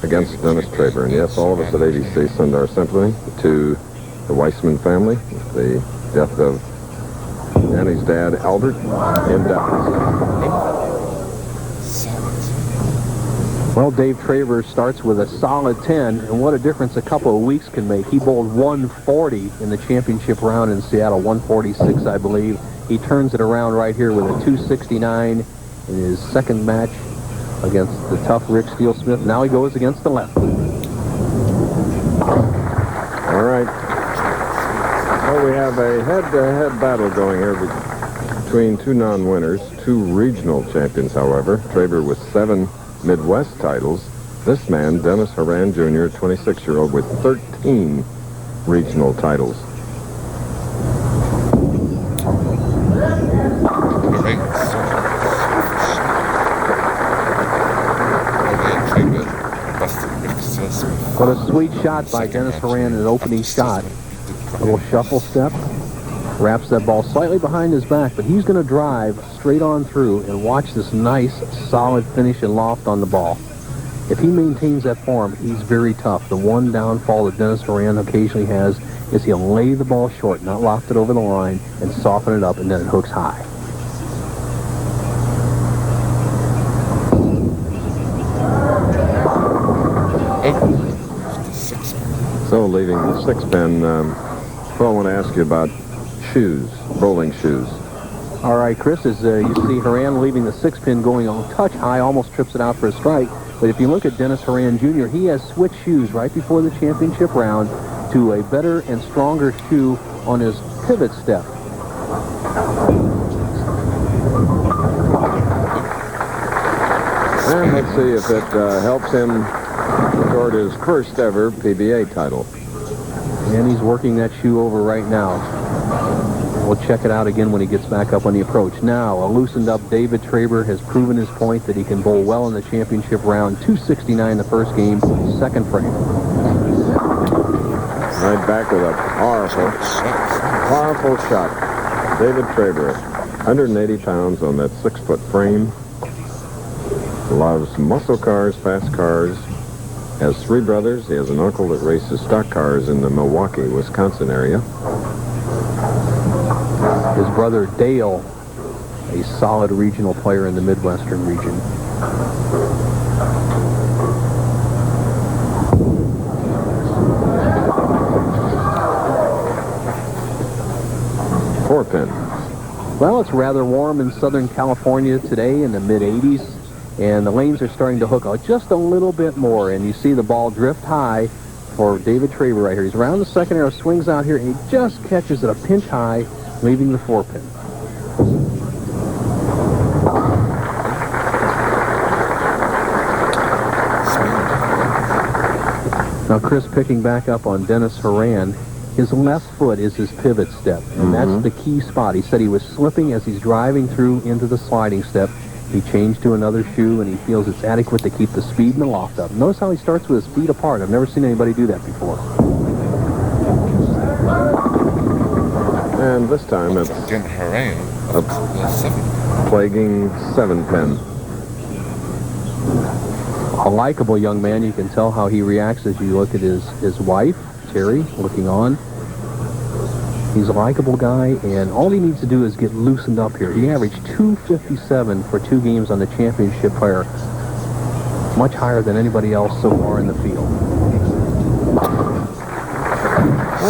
against Dennis Traber. And yes, all of us at ABC send our sympathy to the Weissman family, the death of Danny's dad, Albert, in Dallas. Well, Dave Traber starts with a solid 10, and what a difference a couple of weeks can make. He bowled 140 in the championship round in Seattle, 146, I believe. He turns it around right here with a 269 in his second match against the tough Rick Steele-Smith. Now he goes against the left. All right. Well, we have a head-to-head battle going here between two non-winners, two regional champions, however. Traber with 7 Midwest titles. This man, Dennis Horan Jr., 26-year-old with 13 regional titles. What a sweet shot by Dennis Horan in an opening shot. A little shuffle step. Wraps that ball slightly behind his back, but he's going to drive straight on through and watch this nice, solid finish and loft on the ball. If he maintains that form, he's very tough. The one downfall that Dennis Horan occasionally has is he'll lay the ball short, not loft it over the line, and soften it up, and then it hooks high. So leaving the 6-pin, well, I want to ask you about shoes, bowling shoes. All right, Chris, as you see Horan leaving the 6-pin going on touch high, almost trips it out for a strike. But if you look at Dennis Horan Jr., he has switched shoes right before the championship round to a better and stronger shoe on his pivot step. And let's see if it helps him toward his first ever PBA title. And he's working that shoe over right now. We'll check it out again when he gets back up on the approach. Now, a loosened up David Traber has proven his point that he can bowl well in the championship round. 269 the first game, second frame. Right back with a powerful shot. David Traber, 180 pounds on that 6-foot frame. Loves muscle cars, fast cars. Has 3 brothers. He has an uncle that races stock cars in the Milwaukee, Wisconsin area. His brother Dale, a solid regional player in the Midwestern region. Four-pin. Well, it's rather warm in Southern California today in the mid-80s, and the lanes are starting to hook out just a little bit more, and you see the ball drift high for David Traber right here. He's around the second arrow, swings out here, and he just catches it a pinch high, leaving the 4-pin. Now, Chris, picking back up on Dennis Horan, his left foot is his pivot step, and that's the key spot. He said he was slipping as he's driving through into the sliding step. He changed to another shoe, and he feels it's adequate to keep the speed and the loft up. Notice how he starts with his feet apart. I've never seen anybody do that before. And this time it's a plaguing 7-pin. A likable young man. You can tell how he reacts as you look at his wife, Terry, looking on. He's a likable guy, and all he needs to do is get loosened up here. He averaged 257 for 2 games on the championship player, much higher than anybody else so far in the field.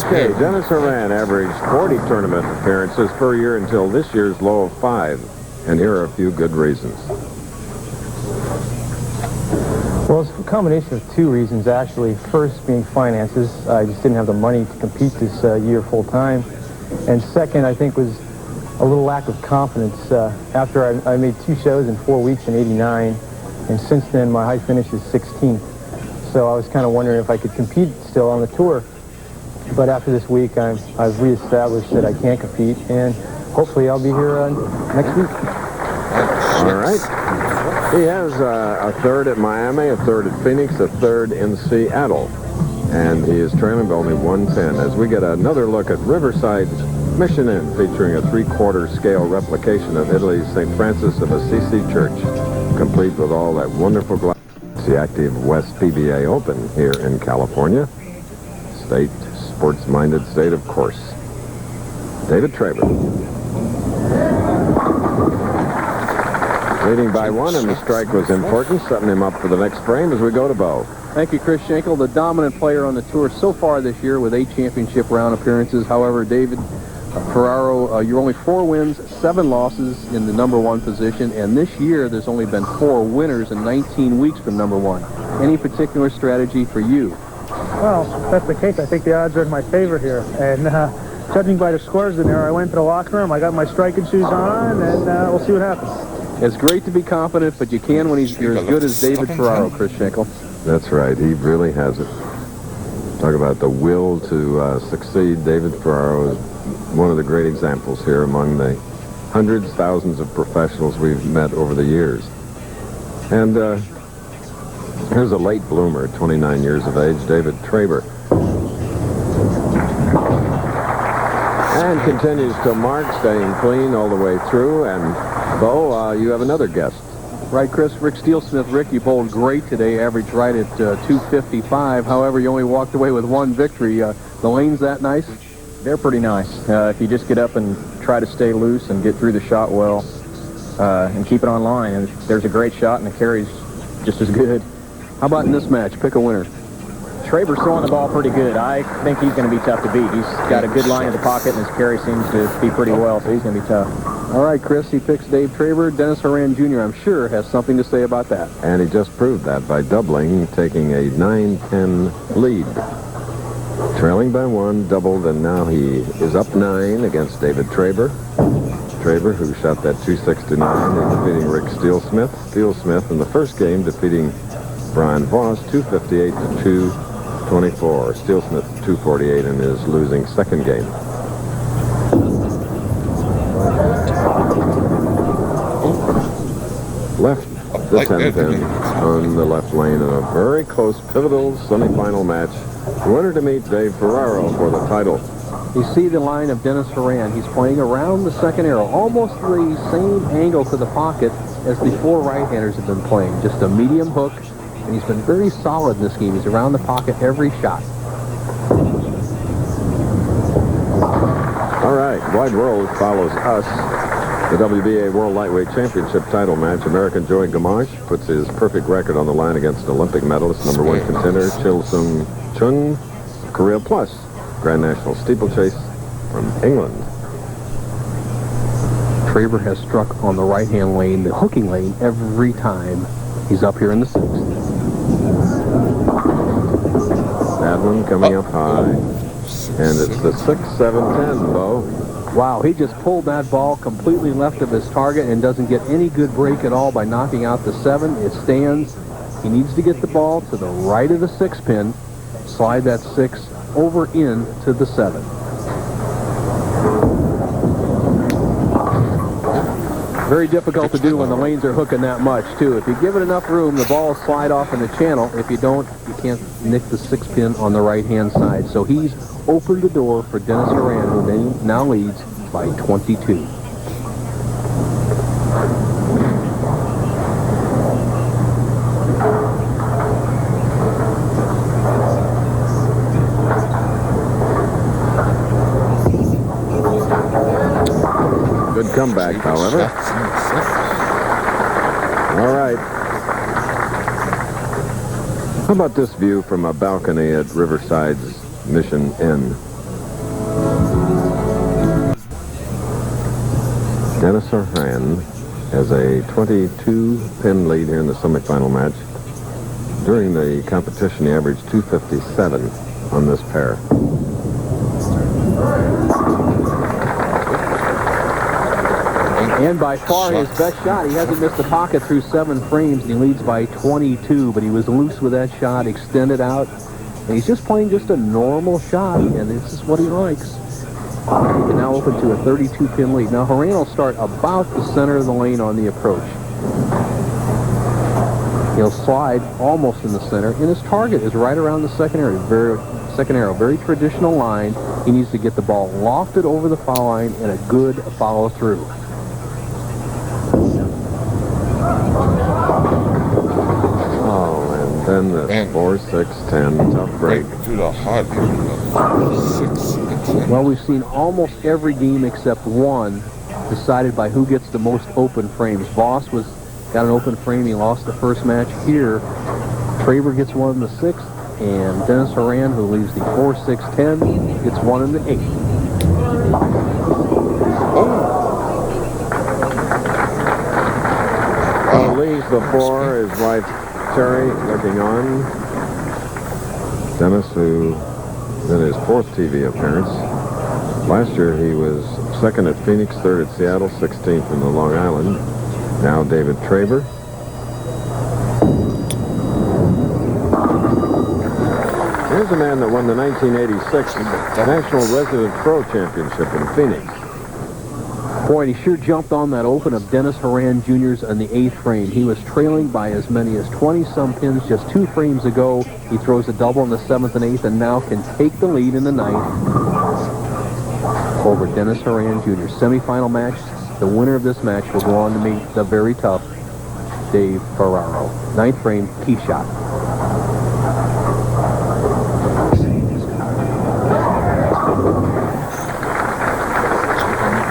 Okay, Dennis Horan averaged 40 tournament appearances per year until this year's low of 5. And here are a few good reasons. Well, it's a combination of 2 reasons, actually. First being finances. I just didn't have the money to compete this year full time. And second, I think, was a little lack of confidence. After I made 2 shows in 4 weeks in '89, and since then my high finish is 16th. So I was kind of wondering if I could compete still on the tour. But after this week, I've reestablished that I can't compete, and hopefully I'll be here next week. All right. He has a 3rd at Miami, a 3rd at Phoenix, a 3rd in Seattle. And he is trailing by only 1 pin. As we get another look at Riverside's Mission Inn, featuring a 3/4 scale replication of Italy's St. Francis of Assisi Church, complete with all that wonderful glass. It's the active West PBA Open here in California. State, sports-minded state, of course. David Traber. Leading by one, and the strike was important, setting him up for the next frame as we go to Bo. Thank you, Chris Schenkel, the dominant player on the tour so far this year with 8 championship round appearances. However, David Ferraro, you're only 4 wins, 7 losses in the number 1 position, and this year there's only been 4 winners in 19 weeks from number 1. Any particular strategy for you? Well, if that's the case, I think the odds are in my favor here. And judging by the scores in there, I went to the locker room, I got my striking shoes on, and we'll see what happens. It's great to be confident, but you can when you're as good as David Ferraro, Chris Schenkel. That's right. He really has it. Talk about the will to succeed. David Ferraro is one of the great examples here among the hundreds, thousands of professionals we've met over the years. And here's a late bloomer, 29 years of age, David Traber. And continues to mark, staying clean all the way through. And Bo, you have another guest. Right, Chris. Rick Steelsmith. Rick, you bowled great today, averaged right at 255. However, you only walked away with 1 victory. The lanes that nice? They're pretty nice. If you just get up and try to stay loose and get through the shot well and keep it on line, and there's a great shot and the carry's just as good. How about in this match? Pick a winner. Traber's throwing the ball pretty good. I think he's going to be tough to beat. He's got a good line in the pocket, and his carry seems to be pretty well, so he's going to be tough. All right, Chris, he picks Dave Traber. Dennis Horan Jr., I'm sure, has something to say about that. And he just proved that by doubling, taking a 9-10 lead. Trailing by 1, doubled, and now he is up 9 against David Traber. Traber, who shot that 269 and defeating Rick Steelsmith. Steelsmith in the first game defeating Brian Voss 258 to 224. Steelsmith 248 in his losing second game. Left the 10-pin on the left lane in a very close, pivotal semifinal match. The winner to meet Dave Ferraro for the title. You see the line of Dennis Horan. He's playing around the second arrow, almost the same angle to the pocket as the 4 right-handers have been playing. Just a medium hook, and he's been very solid in this game. He's around the pocket every shot. All right, Wide World follows us. The WBA World Lightweight Championship title match. American Joey Gamache puts his perfect record on the line against Olympic medalist, number 1 contender, Chil Sung Chun, Korea Plus, Grand National Steeplechase from England. Traber has struck on the right-hand lane, the hooking lane, every time he's up here in the 6th. That one coming up high. And it's the 6-7-10, Bo. Wow, he just pulled that ball completely left of his target and doesn't get any good break at all by knocking out the 7. It stands. He needs to get the ball to the right of the 6 pin, slide that 6 over into the 7. Very difficult to do when the lanes are hooking that much, too. If you give it enough room, the ball will slide off in the channel. If you don't, you can't nick the 6 pin on the right-hand side. So he's opened the door for Dennis Horan, who now leads by 22. Good comeback, however. All right. How about this view from a balcony at Riverside's Mission Inn? Dennis Horan has a 22-pin lead here in the semifinal match. During the competition, he averaged 257 on this pair. And by far his best shot. He hasn't missed the pocket through 7 frames, and he leads by 22, but he was loose with that shot, extended out, and he's just playing just a normal shot, and this is what he likes. He can now open to a 32-pin lead. Now Horan will start about the center of the lane on the approach. He'll slide almost in the center, and his target is right around the second arrow. Very traditional line. He needs to get the ball lofted over the foul line and a good follow-through. Oh, then the 4-6-10. Tough break. To the hard hitter, 6 and 10. Well, we've seen almost every game except one decided by who gets the most open frames. Voss got an open frame. He lost the first match here. Traber gets one in the 6th, and Dennis Horan, who leaves the 4-6-10, gets one in the 8th. Leaves the 4, his wife Terry looking on. Dennis, who did his 4th TV appearance. Last year he was 2nd at Phoenix, 3rd at Seattle, 16th in the Long Island. Now David Traber. Here's a man that won the 1986 National Resident Pro Championship in Phoenix. Boy, he sure jumped on that open of Dennis Horan Jr.'s on the 8th frame. He was trailing by as many as 20-some pins just 2 frames ago. He throws a double in the 7th and 8th and now can take the lead in the 9th over Dennis Horan Jr. Semifinal match. The winner of this match will go on to meet the very tough Dave Ferraro. 9th frame, tee shot.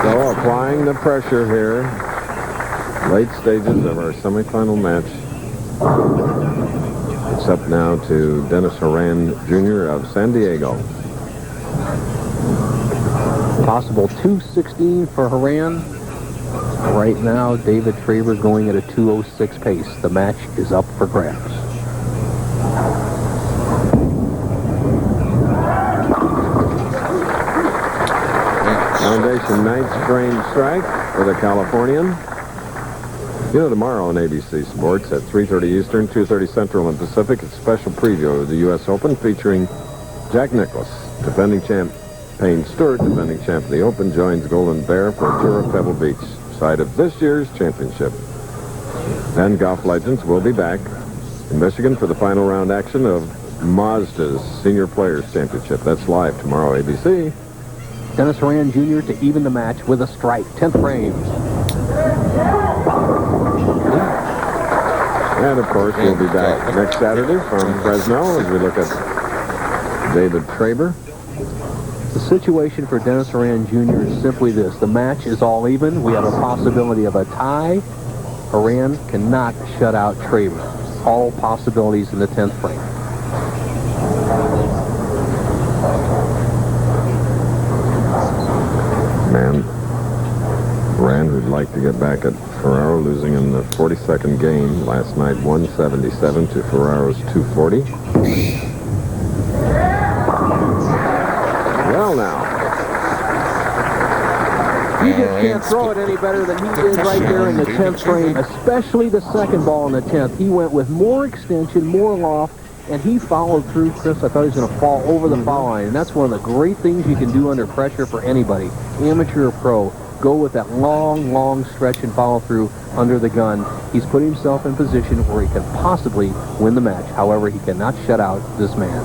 So applying the pressure here. Late stages of our semifinal match. It's up now to Dennis Horan Jr. of San Diego. Possible 2:16 for Horan. Right now, David Traber going at a 2:06 pace. The match is up for grabs. Foundation 9th frame strike for the Californian. You know, tomorrow on ABC Sports at 3:30 Eastern, 2:30 Central and Pacific, it's a special preview of the U.S. Open featuring Jack Nicklaus, defending champ. Payne Stewart, defending champ of the Open, joins Golden Bear for a tour of Pebble Beach, site of this year's championship. Then golf legends will be back in Michigan for the final round action of Mazda's Senior Players Championship. That's live tomorrow, ABC. Dennis Horan Jr. to even the match with a strike. 10th frame. And, of course, we'll be back next Saturday from Fresno as we look at David Traber. The situation for Dennis Horan Jr. is simply this. The match is all even. We have a possibility of a tie. Horan cannot shut out Traber. All possibilities in the 10th frame. Man, Horan would like to get back at Ferraro, losing in the 42nd game last night, 177 to Ferraro's 240. Well, now. You just can't throw it any better than he did right there in the 10th frame, especially the second ball in the 10th. He went with more extension, more loft, and he followed through. Chris, I thought he was going to fall over the foul line, and that's one of the great things you can do under pressure for anybody, amateur or pro. Go with that long, long stretch and follow through under the gun. He's put himself in position where he can possibly win the match. However, he cannot shut out this man.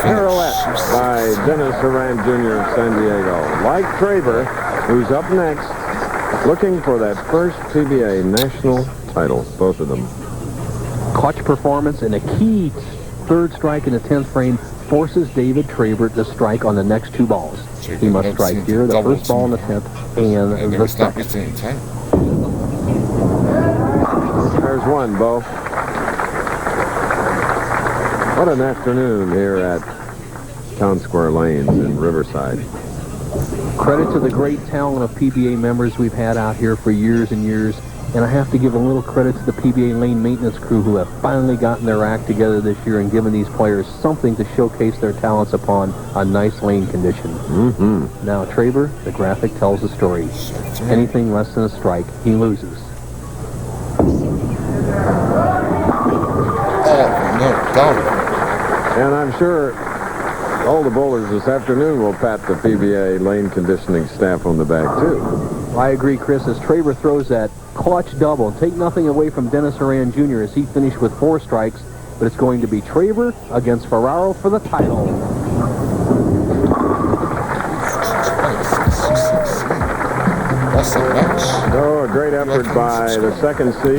Pirouette by Dennis Horan Jr. of San Diego. Like Traber, who's up next, looking for that first PBA national title, both of them. Clutch performance and a key third strike in the 10th frame forces David Traber to strike on the next 2 balls. He must strike here, the first ball in the 10th, and the second. There's one, Bo. What an afternoon here at Town Square Lanes in Riverside. Credit to the great talent of PBA members we've had out here for years and years. And I have to give a little credit to the PBA lane maintenance crew who have finally gotten their act together this year and given these players something to showcase their talents upon a nice lane condition. Now, Traber, the graphic tells the story. Anything less than a strike, he loses. And I'm sure all the bowlers this afternoon will pat the PBA lane conditioning staff on the back, too. I agree, Chris, as Traber throws that clutch double. Take nothing away from Dennis Horan Jr. as he finished with 4 strikes, but it's going to be Traber against Ferraro for the title. That's a match. Oh, a great effort by the second seed.